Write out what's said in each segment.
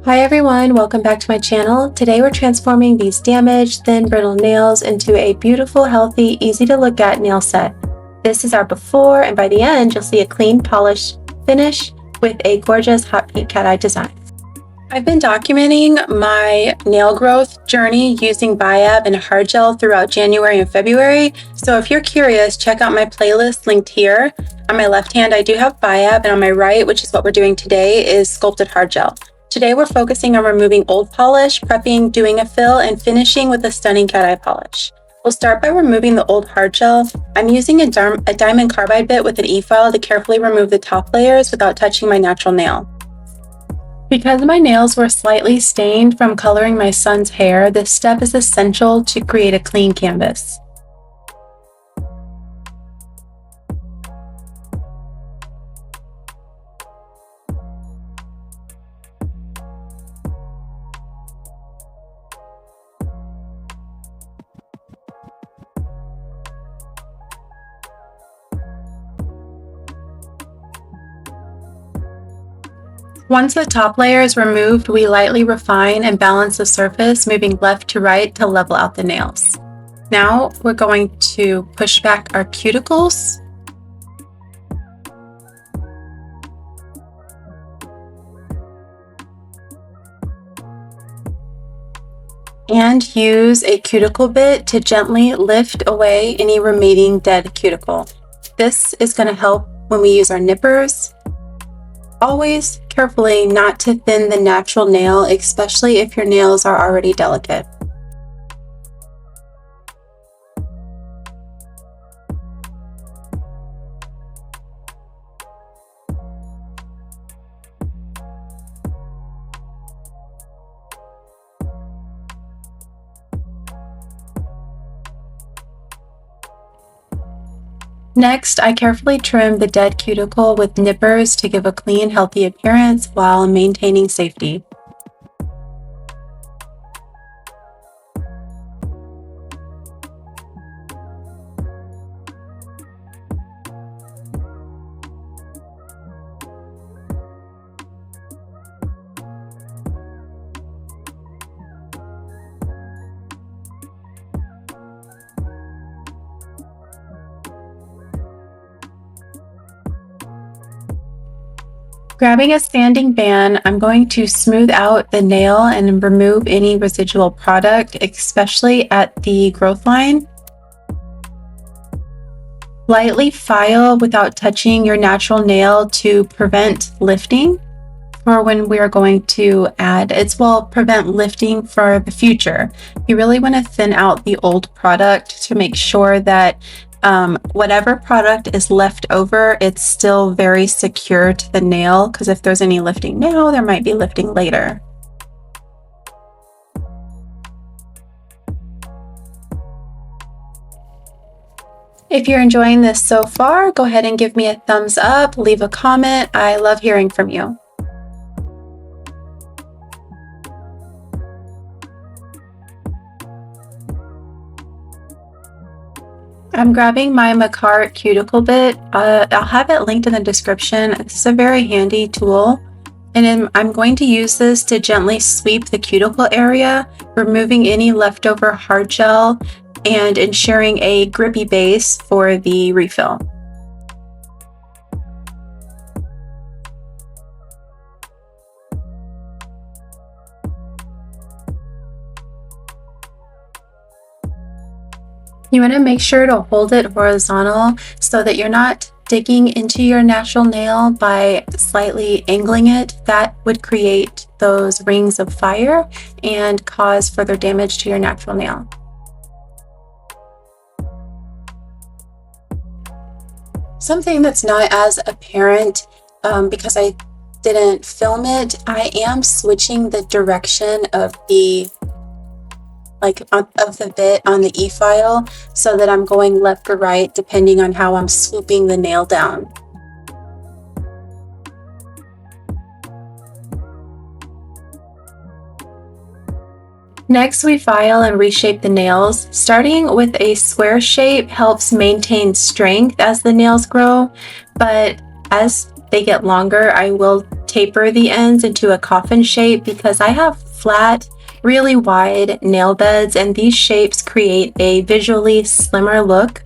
Hi everyone, welcome back to my channel. Today we're transforming these damaged, thin, brittle nails into a beautiful, healthy, easy to look at nail set. This is our before, and by the end you'll see a clean, polished finish with a gorgeous hot pink cat eye design. I've been documenting my nail growth journey using Biab and hard gel throughout January and February, so if you're curious, check out my playlist linked here. On my left hand I do have Biab, and on my right, which is what we're doing today, is sculpted hard gel. Today we're focusing on removing old polish, prepping, doing a fill, and finishing with a stunning cat eye polish. We'll start by removing the old hard gel. I'm using a diamond carbide bit with an e-file to carefully remove the top layers without touching my natural nail. Because my nails were slightly stained from coloring my son's hair, this step is essential to create a clean canvas. Once the top layer is removed, we lightly refine and balance the surface, moving left to right to level out the nails. Now we're going to push back our cuticles. And use a cuticle bit to gently lift away any remaining dead cuticle. This is going to help when we use our nippers. Always carefully not to thin the natural nail, especially if your nails are already delicate. Next, I carefully trim the dead cuticle with nippers to give a clean, healthy appearance while maintaining safety. Grabbing a sanding band, I'm going to smooth out the nail and remove any residual product, especially at the growth line. Lightly file without touching your natural nail to prevent lifting for when we're going to add. It will prevent lifting for the future. You really want to thin out the old product to make sure that whatever product is left over, it's still very secure to the nail, because if there's any lifting now, there might be lifting later. If you're enjoying this so far, go ahead and give me a thumbs up, leave a comment. I love hearing from you. I'm grabbing my Macart cuticle bit. I'll have it linked in the description. This is a very handy tool. And then I'm going to use this to gently sweep the cuticle area, removing any leftover hard gel and ensuring a grippy base for the refill. You want to make sure to hold it horizontal so that you're not digging into your natural nail by slightly angling it. That would create those rings of fire and cause further damage to your natural nail. Something that's not as apparent because I didn't film it, I am switching the direction of the bit on the e-file so that I'm going left or right depending on how I'm swooping the nail down. Next, we file and reshape the nails. Starting with a square shape helps maintain strength as the nails grow, but as they get longer, I will take taper the ends into a coffin shape because I have flat, really wide nail beds, and these shapes create a visually slimmer look.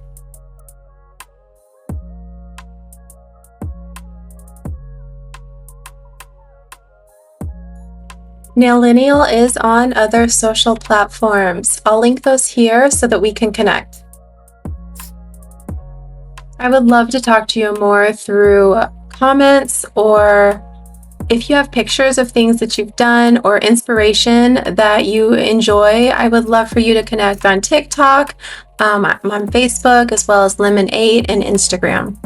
Naillennial is on other social platforms. I'll link those here so that we can connect. I would love to talk to you more through comments, or if you have pictures of things that you've done or inspiration that you enjoy. I would love for you to connect on TikTok, I'm on Facebook, as well as Lemon8 and Instagram.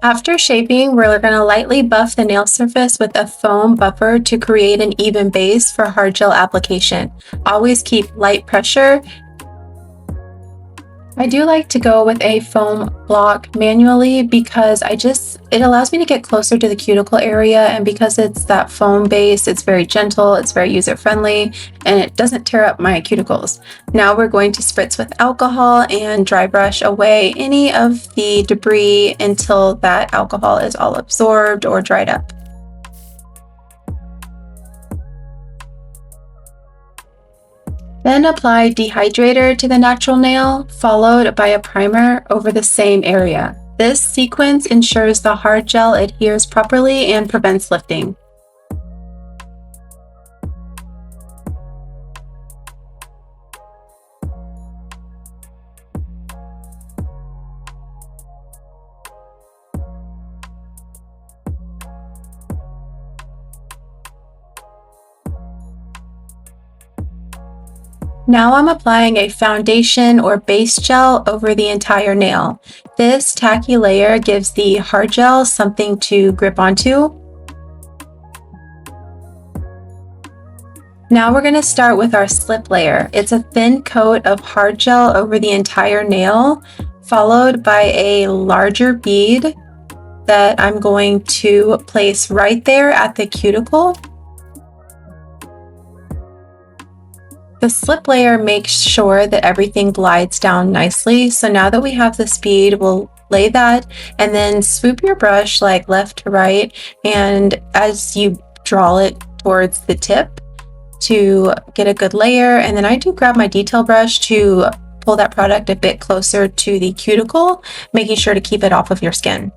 After shaping, we're going to lightly buff the nail surface with a foam buffer to create an even base for hard gel application. Always keep light pressure. I do like to go with a foam block manually because it allows me to get closer to the cuticle area, and because it's that foam base, it's very gentle, it's very user-friendly, and it doesn't tear up my cuticles. Now we're going to spritz with alcohol and dry brush away any of the debris until that alcohol is all absorbed or dried up. Then apply Dehydrator to the natural nail, followed by a primer over the same area. This sequence ensures the hard gel adheres properly and prevents lifting. Now I'm applying a foundation or base gel over the entire nail. This tacky layer gives the hard gel something to grip onto. Now we're going to start with our slip layer. It's a thin coat of hard gel over the entire nail, followed by a larger bead that I'm going to place right there at the cuticle. The slip layer makes sure that everything glides down nicely. So now that we have the bead, we'll lay that and then swoop your brush like left to right, and as you draw it towards the tip to get a good layer. And then I do grab my detail brush to pull that product a bit closer to the cuticle, making sure to keep it off of your skin.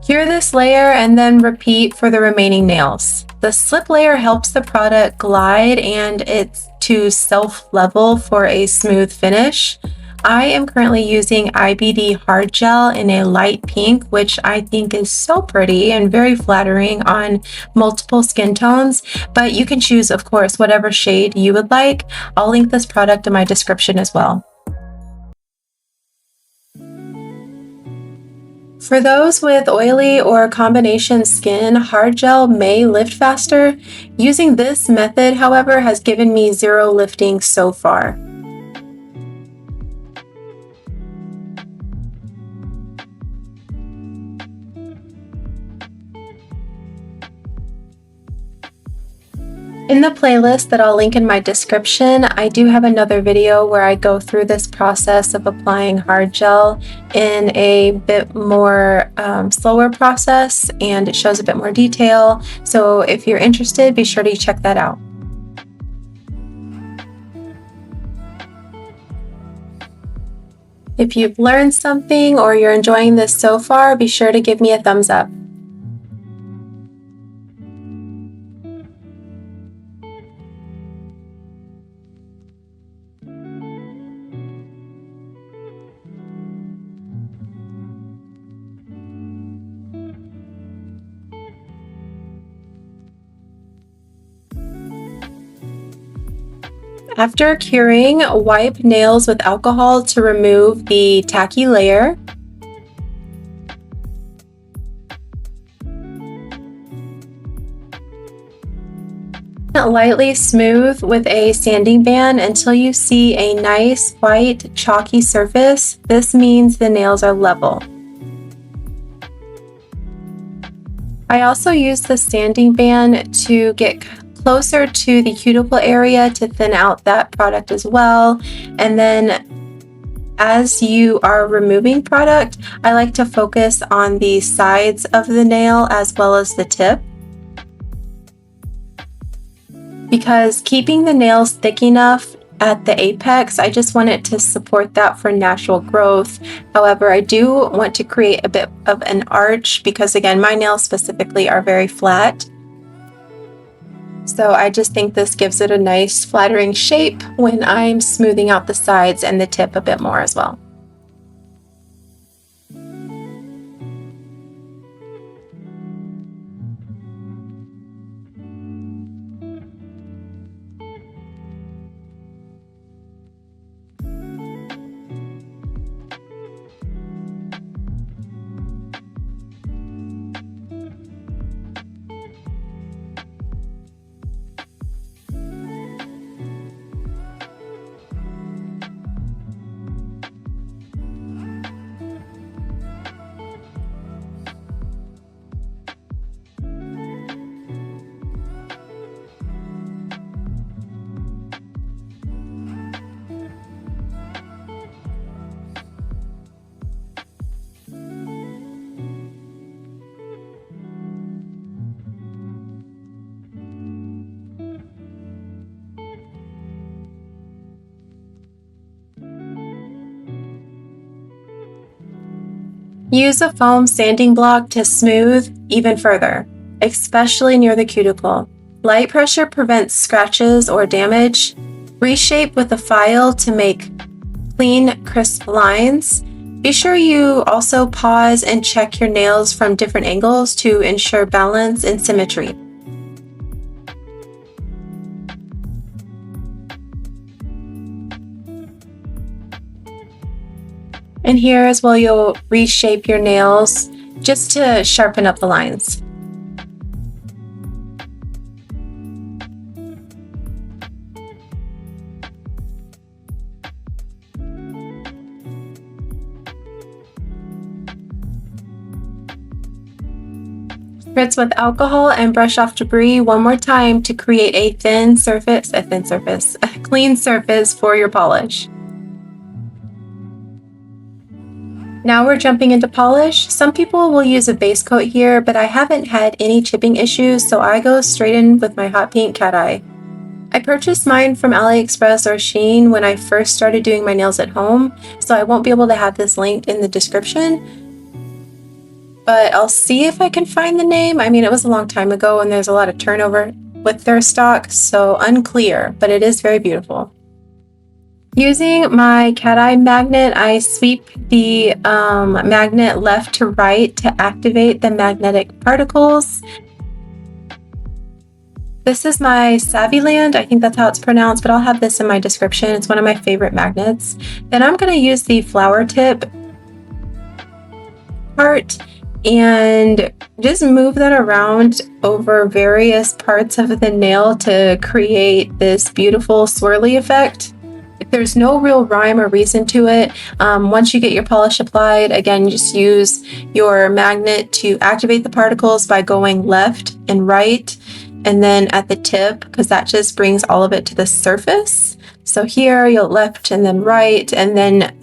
Cure this layer and then repeat for the remaining nails. The slip layer helps the product glide and it's to self-level for a smooth finish. I am currently using IBD hard gel in a light pink, which I think is so pretty and very flattering on multiple skin tones, but you can choose, of course, whatever shade you would like. I'll link this product in my description as well. For those with oily or combination skin, hard gel may lift faster. Using this method, however, has given me zero lifting so far. In the playlist that I'll link in my description, I do have another video where I go through this process of applying hard gel in a bit more slower process, and it shows a bit more detail. So if you're interested, be sure to check that out. If you've learned something or you're enjoying this so far, be sure to give me a thumbs up. After curing, wipe nails with alcohol to remove the tacky layer. Lightly smooth with a sanding band until you see a nice white chalky surface. This means the nails are level. I also use the sanding band to get closer to the cuticle area to thin out that product as well. And then As you are removing product, I like to focus on the sides of the nail as well as the tip, because keeping the nails thick enough at the apex, I just want it to support that for natural growth. However, I do want to create a bit of an arch because, again, my nails specifically are very flat. So I just think this gives it a nice flattering shape when I'm smoothing out the sides and the tip a bit more as well. Use a foam sanding block to smooth even further, especially near the cuticle. Light pressure prevents scratches or damage. Reshape with a file to make clean, crisp lines. Be sure you also pause and check your nails from different angles to ensure balance and symmetry. And here as well, you'll reshape your nails just to sharpen up the lines. Spritz with alcohol and brush off debris one more time to create a clean surface for your polish. Now we're jumping into polish. Some people will use a base coat here, but I haven't had any chipping issues, so I go straight in with my hot pink cat eye. I purchased mine from AliExpress or Shein when I first started doing my nails at home, so I won't be able to have this linked in the description, but I'll see if I can find the name. I mean, it was a long time ago and there's a lot of turnover with their stock, so unclear, but it is very beautiful. Using my cat eye magnet, I sweep the magnet left to right to activate the magnetic particles. This is my Savvyland, I think that's how it's pronounced, but I'll have this in my description. It's one of my favorite magnets. Then I'm going to use the flower tip part and just move that around over various parts of the nail to create this beautiful swirly effect. There's no real rhyme or reason to it. Once you get your polish applied, again, just use your magnet to activate the particles by going left and right, and then at the tip, because that just brings all of it to the surface. So here you'll left and then right, and then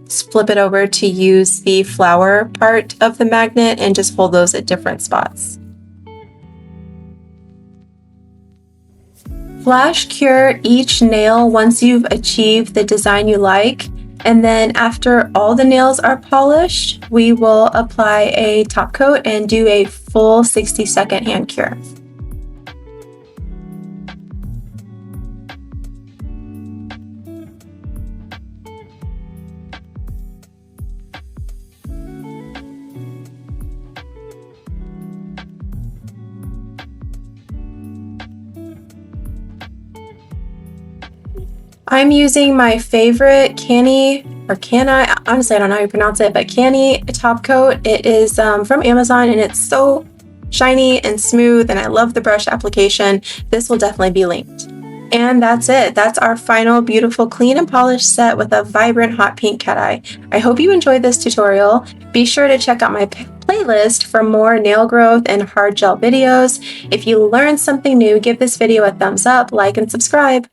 flip it over to use the flower part of the magnet and just hold those at different spots. Flash cure each nail once you've achieved the design you like, and then after all the nails are polished, we will apply a top coat and do a full 60-second hand cure. I'm using my favorite honestly I don't know how you pronounce it, but Canny top coat. It is from Amazon and it's so shiny and smooth, and I love the brush application. This will definitely be linked. And that's it. That's our final beautiful clean and polished set with a vibrant hot pink cat eye. I hope you enjoyed this tutorial. Be sure to check out my playlist for more nail growth and hard gel videos. If you learned something new, give this video a thumbs up, like, and subscribe.